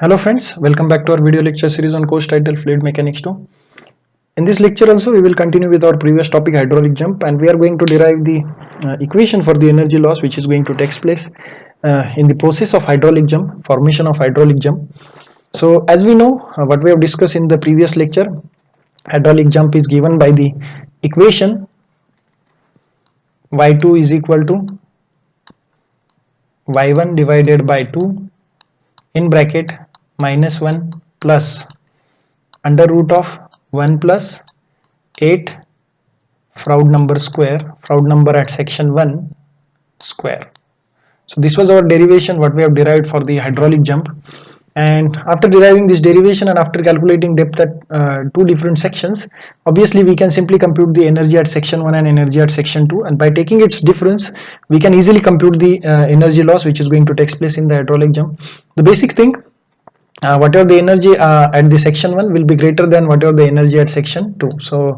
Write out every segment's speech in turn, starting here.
Hello friends, welcome back to our video lecture series on course title Fluid Mechanics 2. In this lecture also we will continue with our previous topic hydraulic jump, and we are going to derive the equation for the energy loss which is going to take place in the process of hydraulic jump, formation of hydraulic jump. So as we know, what we have discussed in the previous lecture, hydraulic jump is given by the equation y2 is equal to y1 divided by 2 in bracket minus 1 plus under root of 1 plus 8 Froude number at section 1 square. So this was our derivation what we have derived for the hydraulic jump, and after deriving this derivation and after calculating depth at two different sections, obviously we can simply compute the energy at section 1 and energy at section 2, and by taking its difference we can easily compute the energy loss which is going to take place in the hydraulic jump. The basic thing, whatever the energy at the section 1 will be greater than whatever the energy at section 2. So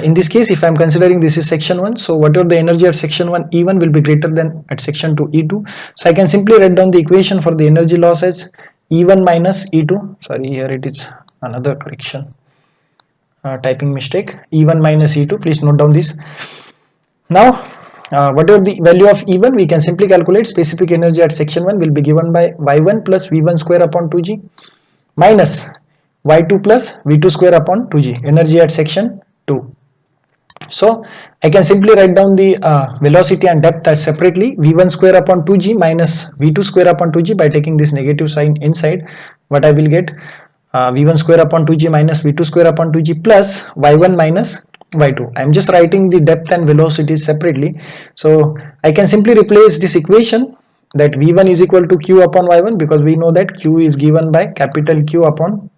in this case, if I am considering this is section 1, so whatever the energy at section 1 E1 will be greater than at section 2 E2. So I can simply write down the equation for the energy loss as E1 minus E2. Sorry, here it is another correction, typing mistake. E1 minus E2, please note down this. Now whatever the value of E1, we can simply calculate specific energy at section 1 will be given by Y1 plus V1 square upon 2G minus Y2 plus V2 square upon 2G, energy at section 2. So I can simply write down the velocity and depth as separately, V1 square upon 2G minus V2 square upon 2G. By taking this negative sign inside, what I will get, V1 square upon 2G minus V2 square upon 2G plus Y1 minus Y2. I am just writing the depth and velocity separately. So I can simply replace this equation, that V1 is equal to Q upon Y1, because we know that Q is given by capital Q upon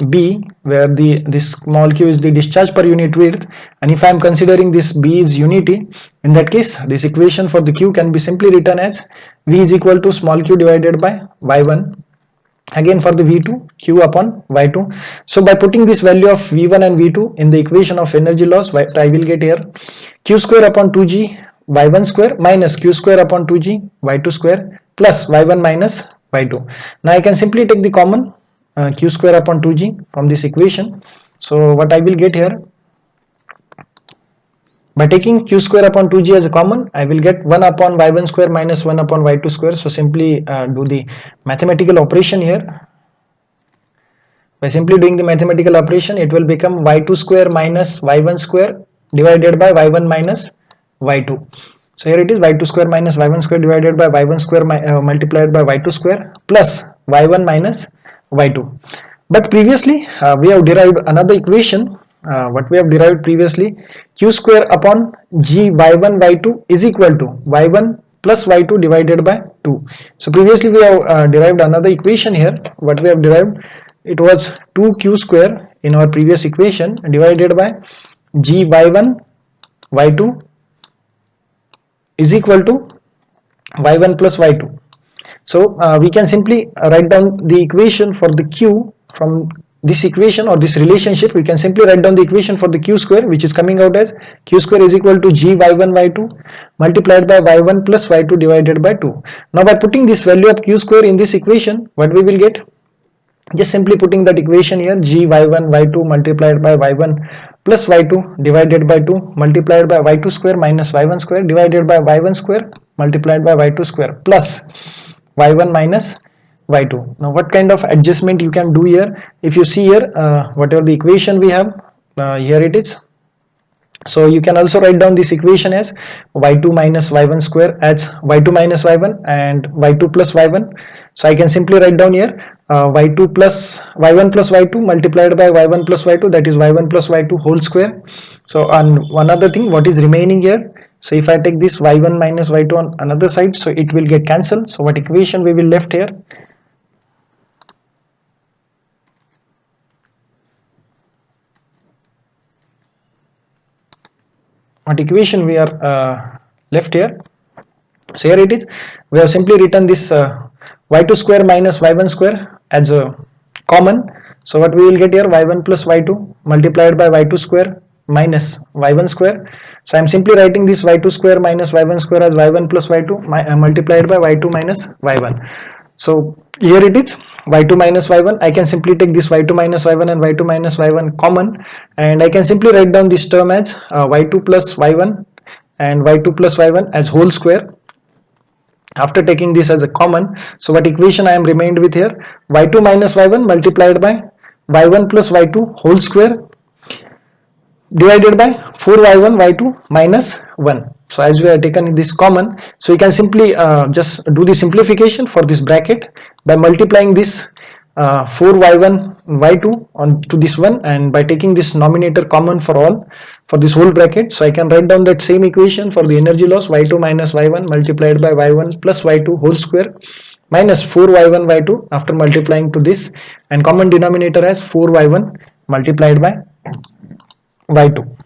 B, where this small q is the discharge per unit width, and if I am considering this B is unity, in that case this equation for the Q can be simply written as V is equal to small q divided by Y1, again for the V2 Q upon Y2. So by putting this value of V1 and V2 in the equation of energy loss, what I will get here, Q square upon 2G Y1 square minus Q square upon 2G Y2 square plus Y1 minus Y2. Now I can simply take the common Q square upon 2G from this equation. So what I will get here, by taking Q square upon 2G as a common, I will get 1 upon Y1 square minus 1 upon Y2 square. So simply do the mathematical operation here. By simply doing the mathematical operation, it will become Y2 square minus Y1 square divided by Y1 minus Y2. So here it is Y2 square minus Y1 square divided by Y1 square multiplied by Y2 square plus Y1 minus Y2. But previously we have derived another equation. What we have derived previously, Q square upon G Y1 Y2 is equal to Y1 plus Y2 divided by 2. So previously we have derived another equation here. What we have derived, it was 2Q square in our previous equation divided by G Y1 Y2 is equal to Y1 plus Y2. So we can simply write down the equation for the Q from this equation or this relationship. We can simply write down the equation for the Q square, which is coming out as Q square is equal to G Y1 Y2 multiplied by Y1 plus Y2 divided by 2. Now by putting this value of Q square in this equation, what we will get, just simply putting that equation here, G Y1 Y2 multiplied by Y1 plus Y2 divided by 2 multiplied by Y2 square minus Y1 square divided by Y1 square multiplied by Y2 square plus Y1 minus Y2. Now what kind of adjustment you can do here, if you see here, whatever the equation we have, here it is. So you can also write down this equation as Y2 minus Y1 square as Y2 minus Y1 and Y2 plus Y1. So I can simply write down here Y2 plus Y1 plus Y2 multiplied by Y1 plus Y2, that is Y1 plus Y2 whole square. So on one other thing, what is remaining here, so if I take this Y1 minus Y2 on another side, so it will get cancelled. So what equation we will left here, what equation we are left here, so here it is, we have simply written this Y2 square minus Y1 square as a common. So what we will get here, Y1 plus Y2 multiplied by Y2 square minus Y1 square. So I am simply writing this Y2 square minus Y1 square as Y1 plus Y2 multiplied by Y2 minus Y1. So Here it is y2 minus y1. I can simply take this y2 minus y1 and y2 minus y1 common, and I can simply write down this term as y2 plus y1 and y2 plus y1 as whole square after taking this as a common. So what equation I am remained with here, y2 minus y1 multiplied by y1 plus y2 whole square divided by 4y1 y2 minus 1. So as we have taken this common, so you can simply just do the simplification for this bracket by multiplying this 4y1 y2 on to this one, and by taking this denominator common for all for this whole bracket. So I can write down that same equation for the energy loss, y2 minus y1 multiplied by y1 plus y2 whole square minus 4y1 y2 after multiplying to this, and common denominator as 4y1 multiplied by y2.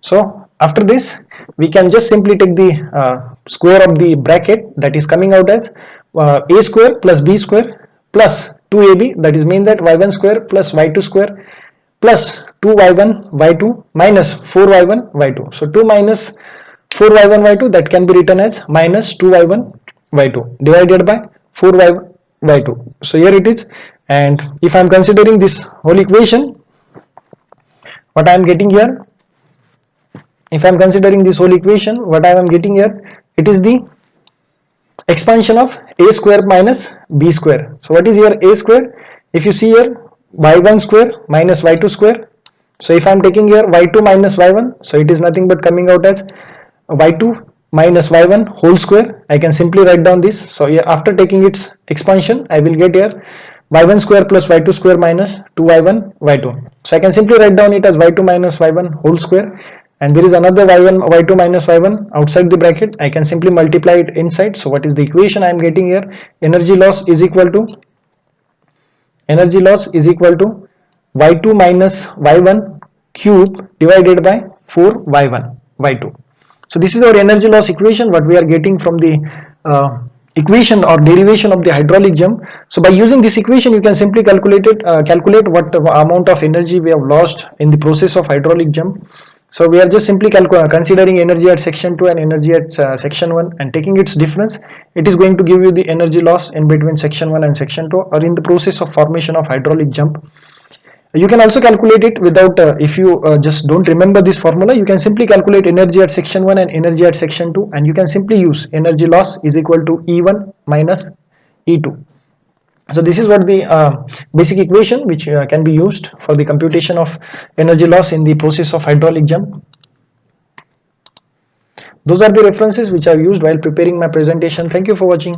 So after this we can just simply take the square of the bracket, that is coming out as a square plus b square plus 2ab, that is mean that y1 square plus y2 square plus 2y1 y2 minus 4y1 y2. So 2 minus 4y1 y2, that can be written as minus 2y1 y2 divided by 4y1 y2. So here it is, and if I am considering this whole equation, what I am getting here, if I am considering this whole equation, what I am getting here, it is the expansion of a square minus b square. So what is here a square? If you see here, y1 square minus y2 square. So if I am taking here y2 minus y1, so it is nothing but coming out as y2 minus y1 whole square. I can simply write down this. So here, after taking its expansion, I will get here y1 square plus y2 square minus 2y1 y2. So I can simply write down it as y2 minus y1 whole square, and there is another y1 y2 minus y1 outside the bracket. I can simply multiply it inside. So what is the equation I am getting here? Energy loss is equal to y2 minus y1 cube divided by 4y1 y2. So this is our energy loss equation, what we are getting from the equation or derivation of the hydraulic jump. So by using this equation, you can simply calculate what amount of energy we have lost in the process of hydraulic jump. So we are just simply considering energy at section 2 and energy at section 1 and taking its difference. It is going to give you the energy loss in between section 1 and section 2 or in the process of formation of hydraulic jump. You can also calculate it without, if you just don't remember this formula, you can simply calculate energy at section 1 and energy at section 2, and you can simply use energy loss is equal to E1 minus E2. So this is what the basic equation which can be used for the computation of energy loss in the process of hydraulic jump. Those are the references which I have used while preparing my presentation. Thank you for watching.